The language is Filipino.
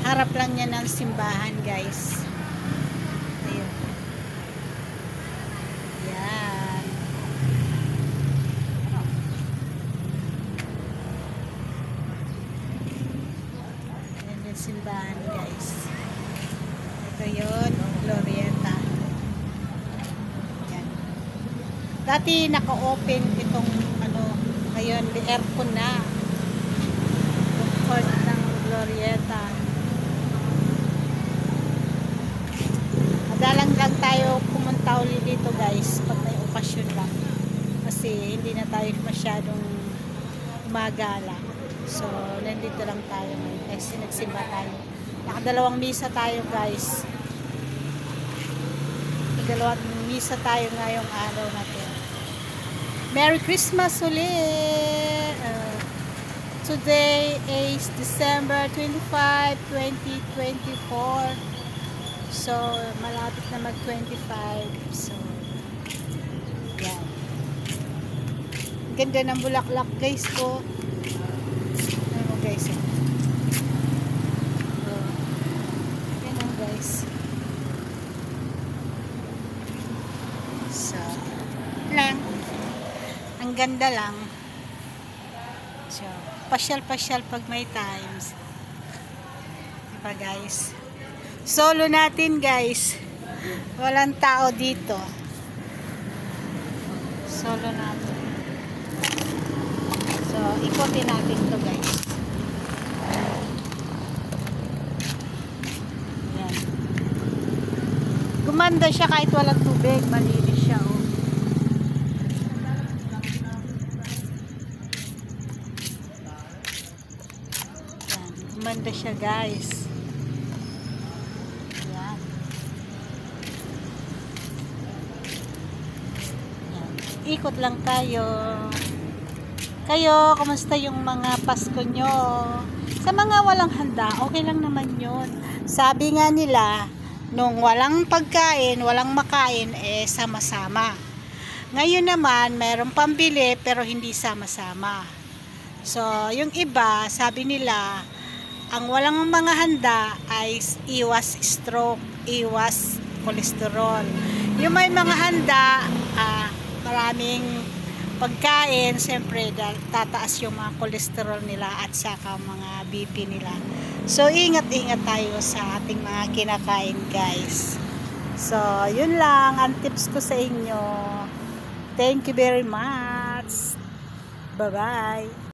harap lang niya ng simbahan, guys. Ayun. Yan. Yan yung simbahan, guys. Ito yun, Glorieta. Yan. Dati naka-open itong ngayon, aircon na. Comfort ng Glorieta. Madalang lang tayo pumunta uli dito, guys, pag may okasyon lang. Kasi hindi na tayo masyadong umagala. So, nandito lang tayo ngayon. Kasi nagsimba tayo. Nakadalawang misa tayo, guys. Nakadalawang misa tayo ngayong araw natin. Merry Christmas ulit! Today is December 25, 2024. So, malapit na mag-25. So, yan. Ganda ng bulaklak, guys, ko. Ano mo, guys? Yan, guys. So, lang. Ang ganda lang. So, pasyal-pasyal pag may times. Diba, guys? Solo natin, guys. Walang tao dito. Solo natin. So, ikotin natin to, guys. Yan. Gumanda siya kahit walang tubig. Malinis siya, oh. Gumanda siya, guys. Yan. Yan. Ikot lang tayo. Kayo, kumusta yung mga Pasko nyo? Sa mga walang handa, okay lang naman yun. Sabi nga nila, nung walang pagkain, walang makain, sama-sama. Ngayon naman, mayroong pambili pero hindi sama-sama. So, yung iba, sabi nila, ang walang mga handa ay iwas stroke, iwas kolesterol. Yung may mga handa, maraming pagkain, siyempre tataas yung mga kolesterol nila at saka mga BP nila. So, ingat-ingat tayo sa ating mga kinakain, guys. So, yun lang ang tips ko sa inyo. Thank you very much. Bye-bye.